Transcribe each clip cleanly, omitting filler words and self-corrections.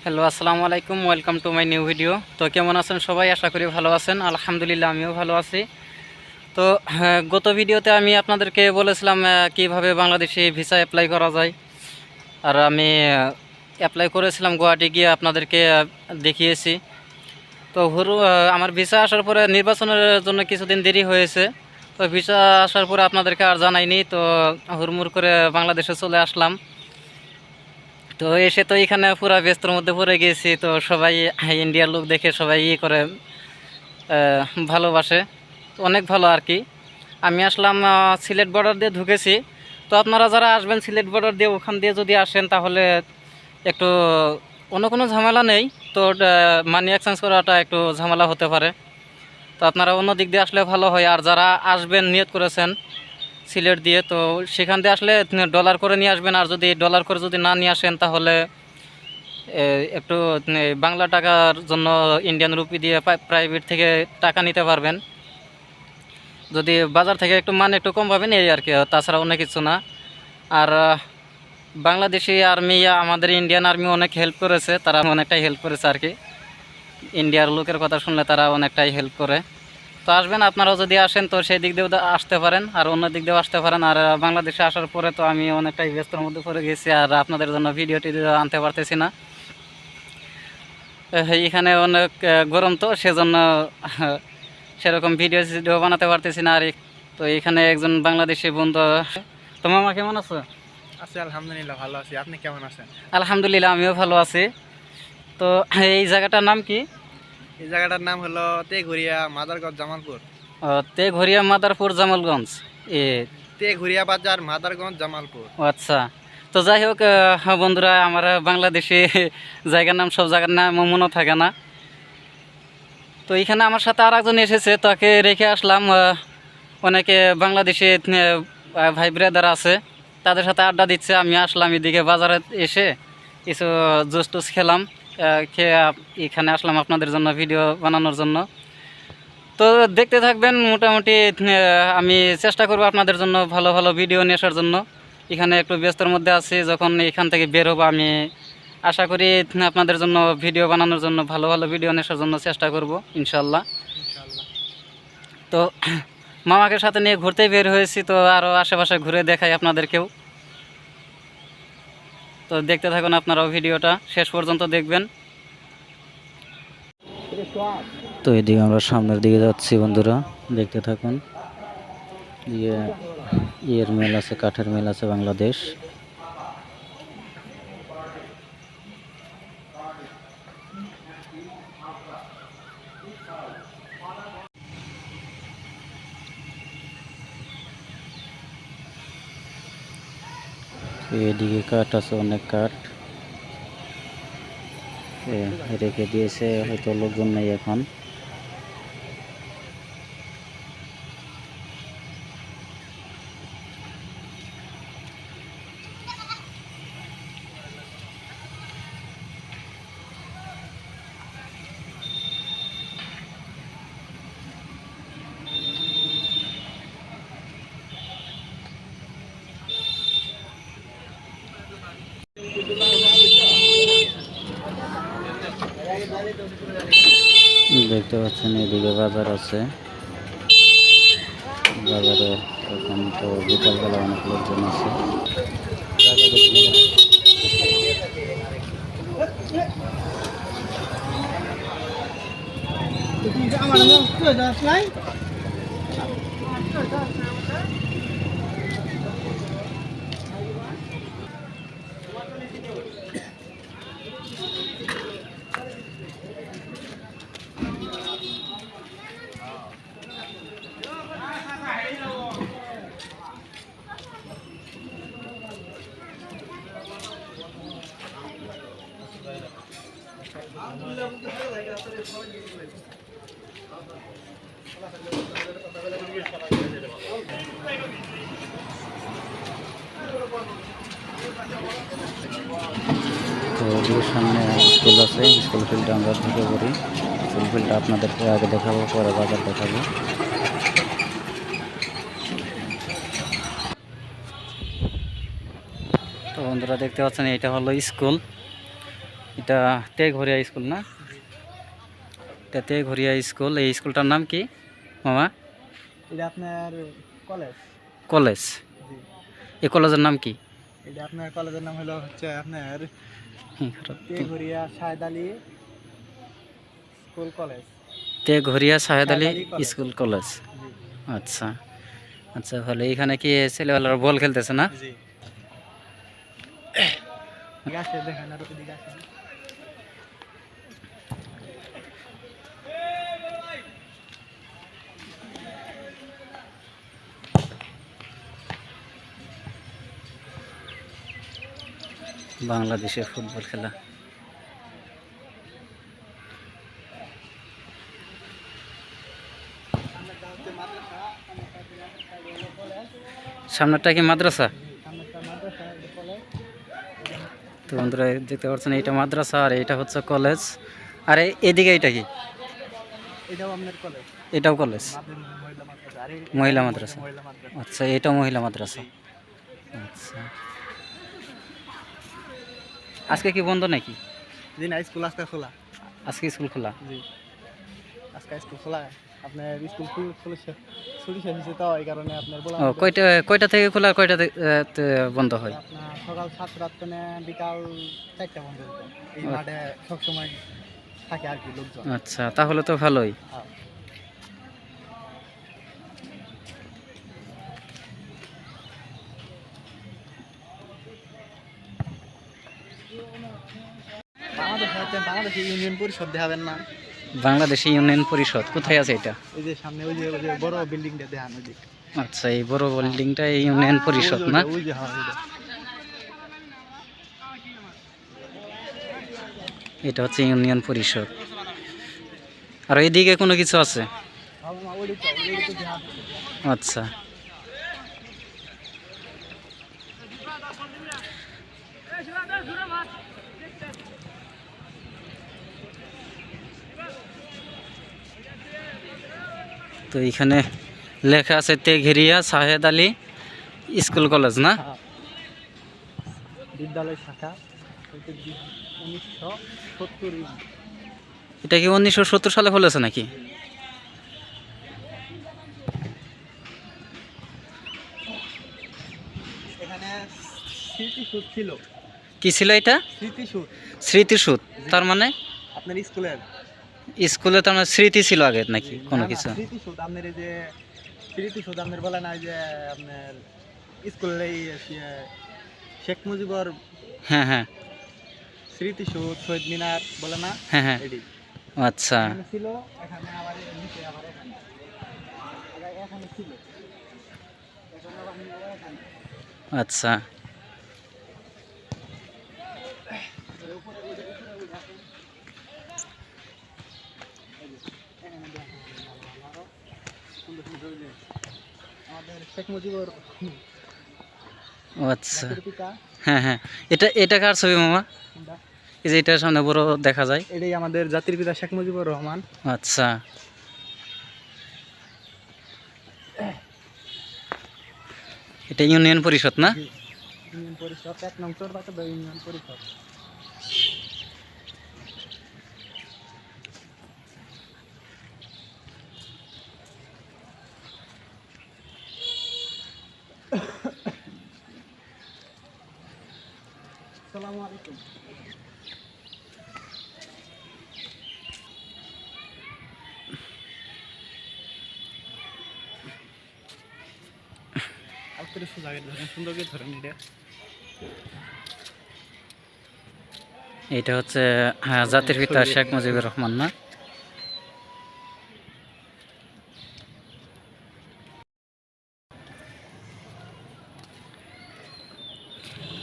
Hello, আসসালামু আলাইকুম। Welcome to my new video. তো কেমন আছেন সবাই? আশা করি ভালো আছেন। আলহামদুলিল্লাহ, আমিও ভালো আছি। তো গত ভিডিওতে আমি আপনাদেরকে বলেছিলাম কিভাবে বাংলাদেশি ভিসা অ্যাপ্লাই করা যায়। আর আমি অ্যাপ্লাই করেছিলাম গুয়াহাটি গিয়ে, আপনাদেরকে দেখিয়েছি। তো আমার ভিসা আসার পরে নির্বাচনের জন্য কিছুদিন দেরি হয়েছে। তো ভিসা আসার পরে আপনাদেরকে আর জানাইনি। তো হুড়মুড় করে বাংলাদেশে চলে আসলাম। তো এসে তো এখানে পুরা ব্যস্তর মধ্যে পড়ে গেছি। তো সবাই ইন্ডিয়ার লোক দেখে সবাই করে ভালোবাসে। তো অনেক ভালো আর কি। আমি আসলাম সিলেট বর্ডার দিয়ে ঢুকেছি। তো আপনারা যারা আসবেন সিলেট বর্ডার দিয়ে, ওখান দিয়ে যদি আসেন তাহলে একটু অন্য কোনো ঝামেলা নেই। তো মানি এক্সচেঞ্জ করাটা একটু ঝামেলা হতে পারে। তো আপনারা অন্য দিক দিয়ে আসলে ভালো হয়। আর যারা আসবেন নিয়ত করেছেন সিলেট দিয়ে, তো সেখান দিয়ে আসলে ডলার করে নিয়ে আসবেন। আর যদি ডলার করে যদি না নিয়ে আসেন তাহলে একটু বাংলা টাকার জন্য ইন্ডিয়ান রুপি দিয়ে প্রাইভেট থেকে টাকা নিতে পারবেন। যদি বাজার থেকে একটু মান একটু কম পাবেন, এই আর কি। তাছাড়া অনেক কিছু না। আর বাংলাদেশি আর্মি, আমাদের ইন্ডিয়ান আর্মি অনেক হেল্প করেছে। তারা অনেকটাই হেল্প করেছে আর কি। ইন্ডিয়ার লোকের কথা শুনলে তারা অনেকটাই হেল্প করে। তো আসবেন, আপনারাও যদি আসেন তো সেই দিক দিয়েও আসতে পারেন, আর অন্য দিক দিয়েও আসতে পারেন। আর বাংলাদেশে আসার পরে তো আমি অনেকটাই ব্যস্তর মধ্যে পড়ে গেছি, আর আপনাদের জন্য ভিডিওটি আনতে পারতেছি না। এখানে অনেক গরম, তো সেজন্য সেরকম ভিডিও বানাতে পারতেছি না। আর তো এখানে একজন বাংলাদেশি বন্ধু। তো মামা কেমন আছো? আছি আলহামদুলিল্লাহ, ভালো আছি। আপনি কেমন আছেন? আলহামদুলিল্লাহ, আমিও ভালো আছি। তো এই জায়গাটার নাম কি? এই জায়গাটার নাম হলো তেঘুরিয়া মাদারগঞ্জ জামালপুর। তেঘরিয়া মাদারপুর জামালগঞ্জ। এ তেঘুরিয়া বাজার মাদারগঞ্জ জামালপুর। আচ্ছা। তো যাই হোক বন্ধুরা, আমার বাংলাদেশি জায়গার নাম, সব জায়গার নাম মনে থাকে না। তো এখানে আমার সাথে আর একজন এসেছে, তাকে রেখে আসলাম। অনেকে বাংলাদেশি ভাই ব্রাদার আছে, তাদের সাথে আড্ডা দিচ্ছে। আমি আসলাম এদিকে বাজারে এসে কিছু জুস টুস খেলাম। খেয়ে এখানে আসলাম আপনাদের জন্য ভিডিও বানানোর জন্য। তো দেখতে থাকবেন। মোটামুটি আমি চেষ্টা করব আপনাদের জন্য ভালো ভালো ভিডিও নিয়ে আসার জন্য। এখানে একটু ব্যস্তর মধ্যে আছি, যখন এখান থেকে বের হবো আমি আশা করি আপনাদের জন্য ভিডিও বানানোর জন্য, ভালো ভালো ভিডিও নিয়ে আসার জন্য চেষ্টা করব ইনশাল্লাহ। ইনশাআল্লাহ। তো মামাকে সাথে নিয়ে ঘুরতেই বের হয়েছি, তো আরও আশেপাশে ঘুরে দেখাই আপনাদেরকেও। তো দেখতে থাকুন, আপনারাও ভিডিওটা শেষ পর্যন্ত দেখবেন। তো এদিকে আমরা সামনের দিকে যাচ্ছি বন্ধুরা, দেখতে থাকুন। ইয়ের মেল আছে, কাঠের মেল আছে বাংলাদেশ। এদিকে কাঠ আছে, অনেক কাঠ রেখে দিয়েছে, হয়তো লোকজন নেই এখন। দেখতে পাচ্ছেন এদিকে বাজার আছে। বাজারে এখন তো বিকালবেলা অনেক লোকজন আছে। তো ওদিকে সামনে স্কুল আছে, স্কুল ফিল্ডে আমরা ঢুকে পড়ি। স্কুল ফিল্ডটা আপনাদেরকে আগে দেখাবো, পরে বাজার দেখাবো। তো বন্ধুরা দেখতে পাচ্ছেন, এটা হলো স্কুল। এটা তেঘরিয়া স্কুল না? এটা তেঘরিয়া স্কুল। এই স্কুলটার নাম কি মামা? এটা আপনার কলেজ। কলেজ। জি। এই কলেজের নাম কি? এটা আপনার কলেজের নাম হলো হচ্ছে আপনার খারাপ। Teghoria Shahed Ali school college. Teghoria Shahed Ali Shahed Ali college. School college. জি আচ্ছা আচ্ছা, ভালো। এইখানে কি ছেলেবেলার বল খেলতেছে না? জি। ঠিক আছে, দেখেন আর ওদিকে আসেন। বাংলাদেশের ফুটবল খেলা। সামনেরটা কি মাদ্রাসা? তো বন্ধুরা দেখতে পাচ্ছেন এইটা মাদ্রাসা আর এইটা হচ্ছে কলেজ। আর এদিকে এইটা কি? এটাও আপনার কলেজ। এটাও কলেজ, মহিলা মাদ্রাসা। আর মহিলা মাদ্রাসা। মহিলা মাদ্রাসা। আচ্ছা, এটা মহিলা মাদ্রাসা। আচ্ছা, আজকে কি বন্ধ নাকি? জি না, স্কুল আজকে খোলা। আজকে স্কুল খোলা? জি, আজকে স্কুল খোলা। আপনার স্কুল ছুটি শেষ হয়েছে তো, এই কারণে আপনার বলা ও, কয়টা থেকে খোলা আর কয়টা বন্ধ হয়? আপনার সকাল 7টা থেকে বিকাল 4টা বন্ধ হতো। এই মাঠে সবসময় থাকে আর কি লোকজন। আচ্ছা, তাহলে তো ভালোই। হ্যাঁ। বাংলাদেশ ইউনিয়ন পরিষদ দেখাবেন না? বাংলাদেশ ইউনিয়ন পরিষদ কোথায় আছে এটা? এই যে সামনে ওই যে বড় বিল্ডিংটা দেখান ওই যে। আচ্ছা, এই বড় বিল্ডিংটা ইউনিয়ন পরিষদ না? ওই যে, হ্যাঁ ওই যে। এটা হচ্ছে ইউনিয়ন পরিষদ। আর এইদিকে কোনো কিছু আছে? আচ্ছা, তো এখানে লেখা আছে তেঘরিয়া শাহেদ আলী স্কুল কলেজ না? বিদ্যালয় শাখা 1970। এটা কি 1970 সালে খুলেছে নাকি? এখানে স্মৃতিসৌধ ছিল। কি ছিল এটা? স্মৃতিসৌধ। স্মৃতিসৌধ তার মানে? আপনার স্কুলের স্কুলে তার মানে স্মৃতি ছিল আগে নাকি কোনো না, না, কিছু? স্মৃতিসৌধ আপনার এই যে স্মৃতিসৌধ আপনার বলে না যে আপনার স্কুলের এই শেখ মুজিবর হ্যাঁ হ্যাঁ স্মৃতিসৌধ, শহীদ মিনার বলে না? হ্যাঁ হ্যাঁ। এটি আচ্ছা এখানে ছিল। এখানে আবার নিচে আবার এখানে এখানে ছিল। এখন আবার এখানে। আচ্ছা, আমাদের শেখ মুজিবর ও আচ্ছা। জাতির পিতা। হ্যাঁ হ্যাঁ, এটা কার ছবি মামা? কোনটা? এই যে এটার সামনে বড় দেখা যায়। এটাই আমাদের জাতির পিতা শেখ মুজিবুর রহমান। আচ্ছা, এটা ইউনিয়ন পরিষদ না? ইউনিয়ন পরিষদ 1 নং চরবাটা ইউনিয়ন পরিষদ। আসসালামু আলাইকুম। আপনারা সুন্দর ধরেন, সুন্দর করে ধরেন এটা। এটা হচ্ছে হ্যাঁ জাতির পিতা শেখ মুজিবুর রহমান না?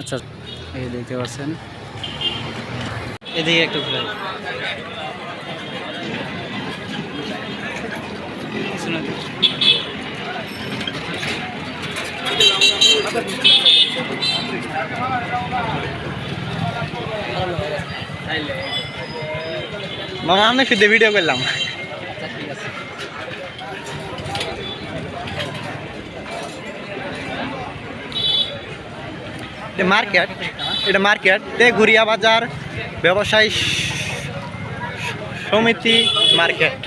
আচ্ছা, এই দেখতে পাচ্ছেন, এদিকে একটু ঘুরে মামা আমি শুধু ভিডিও করলাম। ঠিক আছে। মার্কেট এটা মার্কেট তেঘুরিয়া বাজার ব্যবসায়ী সমিতি মার্কেট।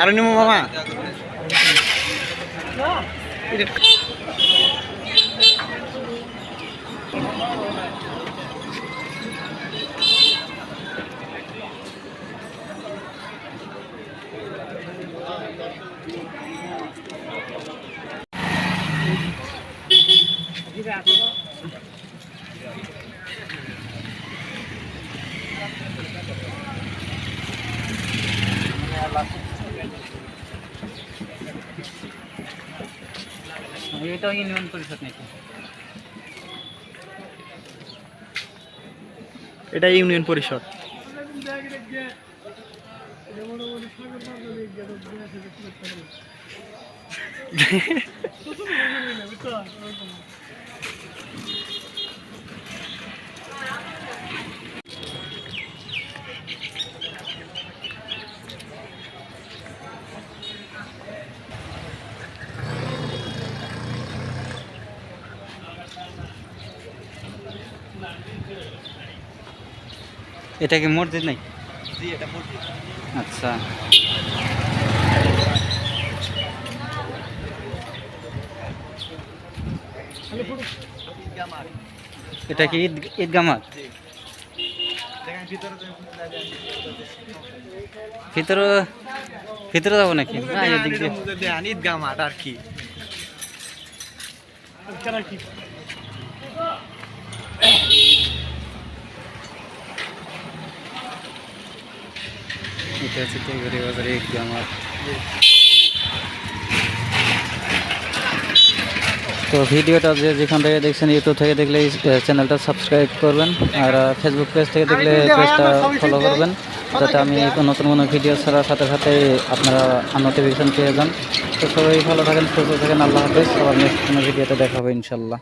আর নিমু মামা এটাও ইউনিয়ন পরিষদ নাকি? এটা ইউনিয়ন পরিষদ। এটা কি মসজিদ নাকি? জি এটা মসজিদ। আচ্ছা, এটা কি ঈদগাহ মাঠ? ভিতরে ভিতরে যাবো নাকি? না, এদিক দিয়ে। ঈদগাহ মাঠ আর কি। এটা হচ্ছে তেঘুরিয়া বাজারে ঈদগাহ মাঠ। তো ভিডিওটা যেখান থেকে দেখছেন, ইউটিউব থেকে দেখলে চ্যানেলটা সাবস্ক্রাইব করবেন, আর ফেসবুক পেজ থেকে দেখলে পেজটা ফলো করবেন, যাতে আমি নতুন কোনো ভিডিও ছাড়ার সাথে সাথে আপনারা নোটিফিকেশন পেয়ে যান। তো সবাই ভালো থাকেন, সুস্থ থাকেন, আল্লাহ হাফেজ। আবার নেক্সট কোনো ভিডিওতে দেখা হবে ইনশাল্লাহ।